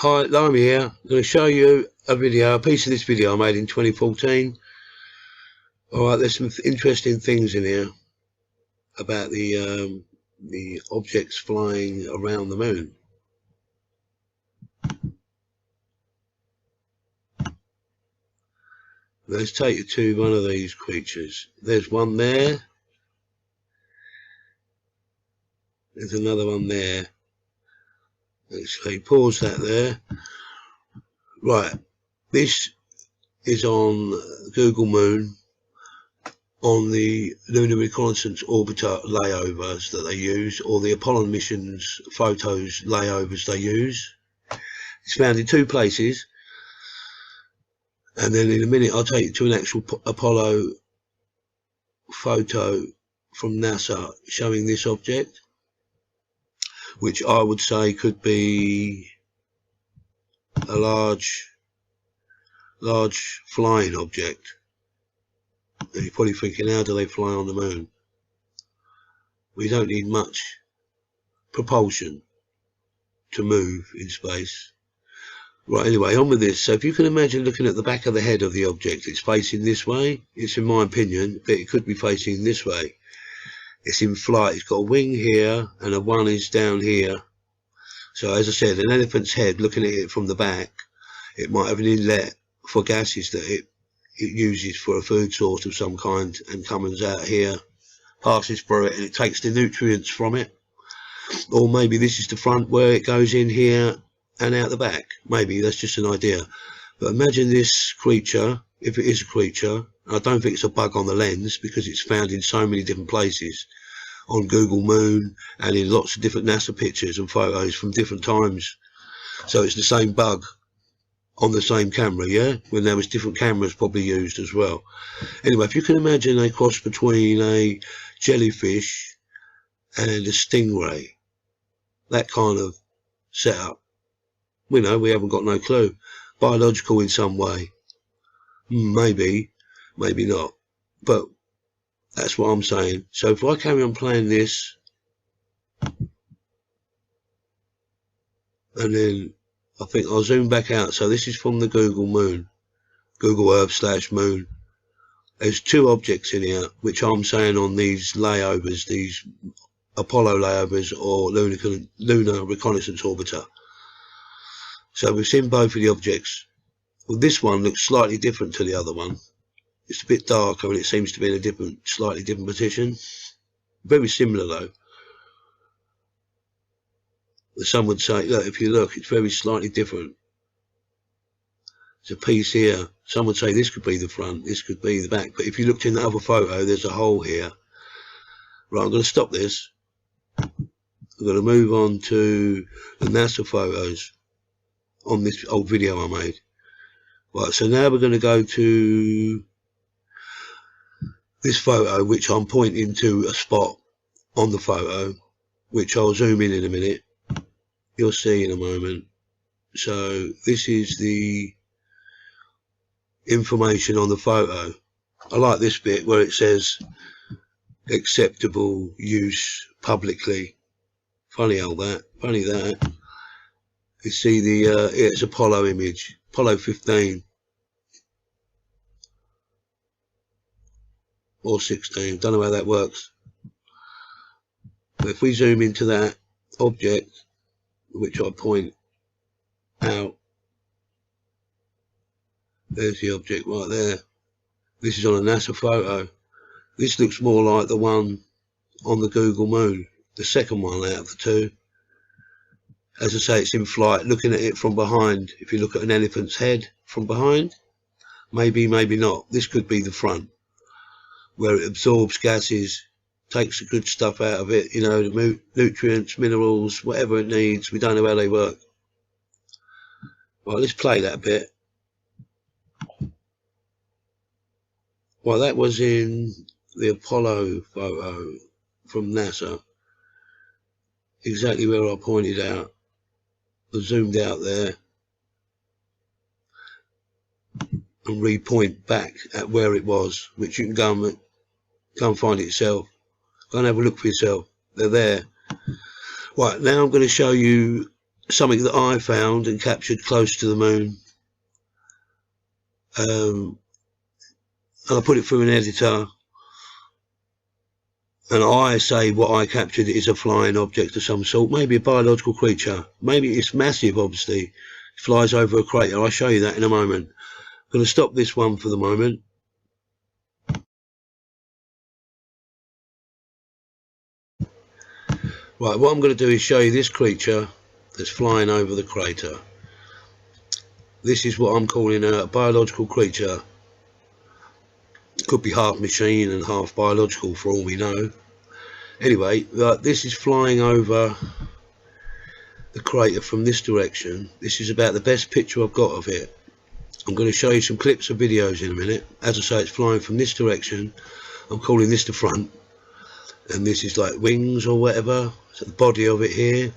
Hi, liemee here. I'm going to show you a piece of this video I made in 2014. Alright, there's some interesting things in here about the objects flying around the moon. Let's take you to one of these creatures. There's one there. There's another one there. Actually, pause that there. Right, this is on Google Moon, on the Lunar Reconnaissance Orbiter layovers that they use, or the Apollo missions photos layovers they use. It's found in two places, and then in a minute I'll take you to an actual Apollo photo from NASA showing this object, which I would say could be a large flying object. And you're probably thinking, how do they fly on the moon? We don't need much propulsion to move in space. Right, anyway, on with this. So if you can imagine looking at the back of the head of the object, it's facing this way. It's in my opinion, but it could be facing this way. It's in flight. It's got a wing here and a one is down here. So as I said, an elephant's head, looking at it from the back, it might have an inlet for gases that it uses for a food source of some kind, and comes out here, passes through it, and it takes the nutrients from it. Or maybe this is the front where it goes in here and out the back. Maybe that's just an idea. But imagine this creature, if it is a creature. I don't think it's a bug on the lens, because it's found in so many different places on Google Moon and in lots of different NASA pictures and photos from different times. So it's the same bug on the same camera, yeah, when there was different cameras probably used as well. Anyway, if you can imagine a cross between a jellyfish and a stingray, that kind of setup, we haven't got no clue. Biological in some way, maybe not, but that's what I'm saying. So if I carry on playing this, and then I think I'll zoom back out. So this is from the Google Moon, Google Earth / Moon. There's two objects in here, which I'm saying on these layovers, these Apollo layovers or Lunar Reconnaissance Orbiter. So we've seen both of the objects. Well, this one looks slightly different to the other one. It's a bit darker and it seems to be in a slightly different position. Very similar though. Some would say, look, if you look, it's very slightly different. There's a piece here. Some would say this could be the front, this could be the back. But if you looked in the other photo, there's a hole here. Right, I'm going to stop this. I'm going to move on to the NASA photos on this old video I made. Right, so now we're going to go to this photo, which I'm pointing to a spot on the photo, which I'll zoom in a minute. You'll see in a moment. So this is the information on the photo. I like this bit where it says acceptable use publicly. Funny that. You see the it's Apollo image, Apollo 15 or 16. Don't know how that works. But if we zoom into that object, which I point out, there's the object right there. This is on a NASA photo. This looks more like the one on the Google Moon, the second one out of the two. As I say, it's in flight, looking at it from behind. If you look at an elephant's head from behind, maybe not. This could be the front, where it absorbs gases, takes the good stuff out of it, the nutrients, minerals, whatever it needs. We don't know how they work. Right, let's play that bit. Well, that was in the Apollo photo from NASA. Exactly where I pointed out. I zoomed out there and re-point back at where it was, which you can go and find it yourself. Go and have a look for yourself. They're there. Right, now I'm going to show you something that I found and captured close to the moon. And I put it through an editor, and I say what I captured is a flying object of some sort, maybe a biological creature, maybe it's massive, obviously, it flies over a crater. I'll show you that in a moment. I'm going to stop this one for the moment. Right, what I'm going to do is show you this creature that's flying over the crater. This is what I'm calling a biological creature. Could be half machine and half biological for all we know. Anyway, this is flying over the crater from this direction. This is about the best picture I've got of it. I'm going to show you some clips of videos in a minute. As I say, it's flying from this direction. I'm calling this the front, and this is like wings or whatever. So the body of it here,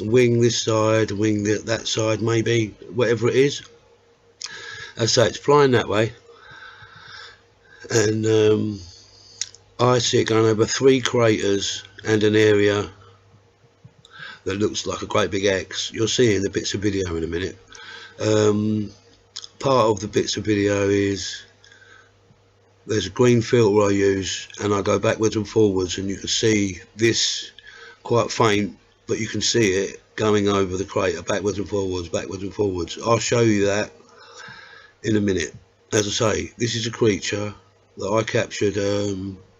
wing this side, wing that side, maybe, whatever it is. As I say, it's flying that way, and I see it going over 3 craters and an area that looks like a great big X. You'll see in the bits of video in a minute. Part of the bits of video is there's a green filter I use, and I go backwards and forwards, and you can see this quite faint, but you can see it going over the crater backwards and forwards, backwards and forwards. I'll show you that in a minute. As I say, this is a creature that I captured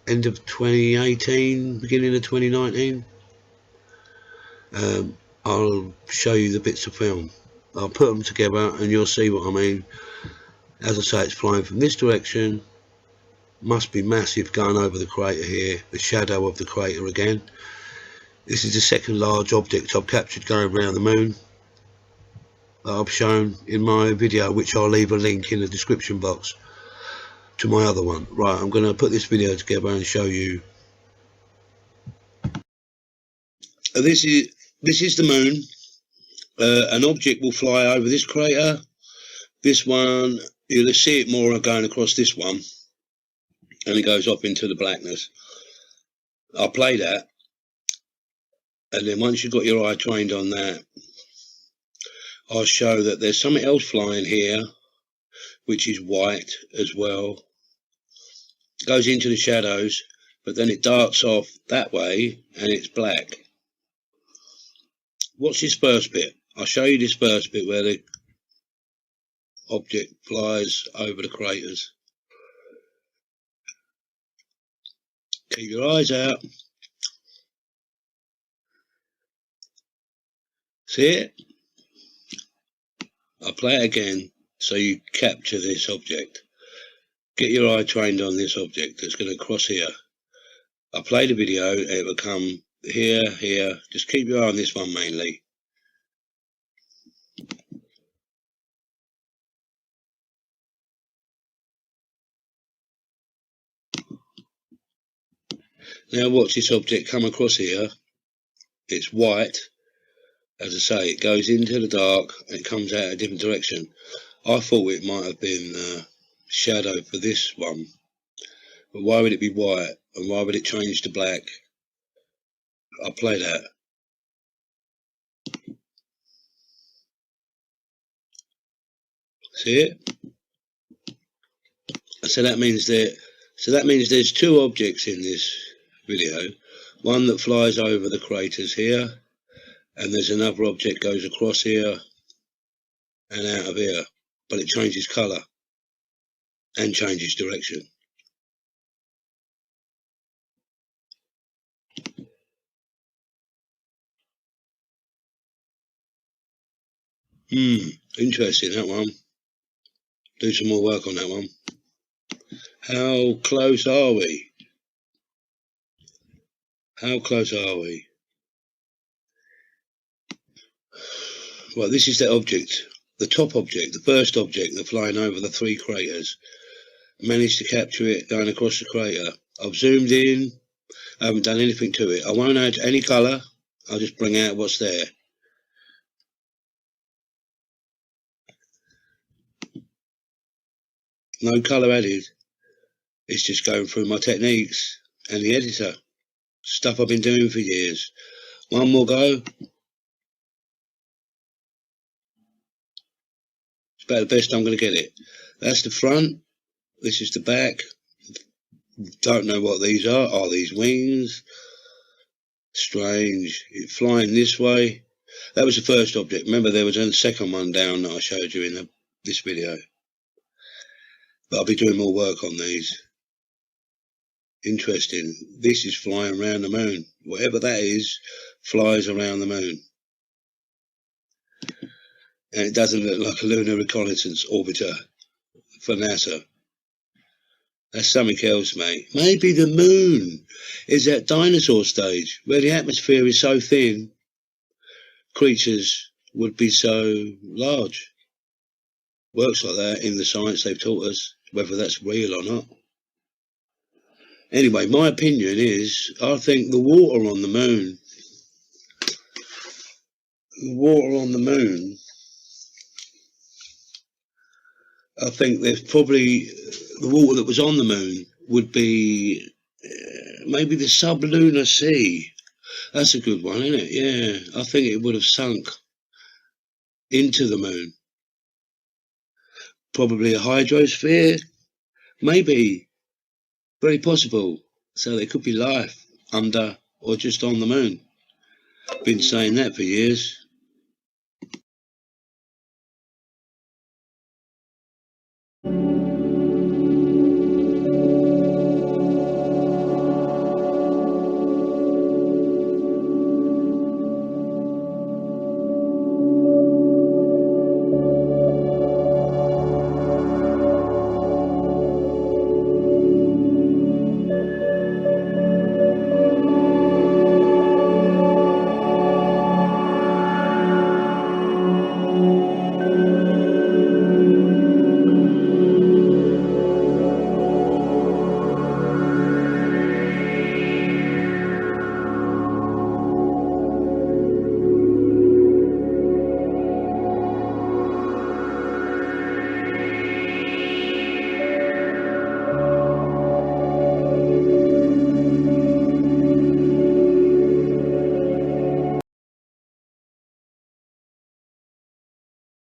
end of 2018, beginning of 2019. I'll show you the bits of film. I'll put them together and you'll see what I mean. As I say, it's flying from this direction. Must be massive, going over the crater here, the shadow of the crater again. This is the second large object I've captured going around the moon that I've shown in my video, which I'll leave a link in the description box to my other one. Right, I'm going to put this video together and show you. This is the moon. An object will fly over this crater. This one, you'll see it more going across this one, and it goes off into the blackness. I'll play that, and then once you've got your eye trained on that, I'll show that there's something else flying here, which is white as well. It goes into the shadows, but then it darts off that way, and it's black. What's this first bit? I'll show you this first bit where the object flies over the craters. Keep your eyes out. See it? I'll play it again so you capture this object. Get your eye trained on this object that's going to cross here. I'll play the video, it will come here, here. Just keep your eye on this one mainly. Now watch this object come across here. It's white. As I say, it goes into the dark and it comes out a different direction. I thought it might have been shadow for this one, but why would it be white and why would it change to black? I'll play that. See it? So that means there's 2 objects in this video. One that flies over the craters here, and there's another object goes across here and out of here, but it changes colour and changes direction. Interesting, that one. Do some more work on that one. How close are we? How close are we? Well, this is the object, the top object, the first object that's flying over the 3 craters. Managed to capture it going across the crater. I've zoomed in, I haven't done anything to it. I won't add any colour, I'll just bring out what's there. No colour added. It's just going through my techniques and the editor. Stuff I've been doing for years. One more go. about the best I'm going to get it. That's the front. This is the back. Don't know what these are. Are these wings? Strange. It's flying this way. That was the first object. Remember, there was a second one down that I showed you in this video. But I'll be doing more work on these. Interesting. This is flying around the moon. Whatever that is, flies around the moon. And it doesn't look like a lunar reconnaissance orbiter for NASA. That's something else, mate. Maybe the moon is at dinosaur stage, where the atmosphere is so thin, creatures would be so large. Works like that in the science they've taught us, whether that's real or not. Anyway, my opinion is, I think the water on the moon, I think there's probably, the water that was on the moon would be maybe the sublunar sea. That's a good one, isn't it? Yeah, I think it would have sunk into the moon. Probably a hydrosphere, maybe, very possible. So there could be life under or just on the moon. Been saying that for years.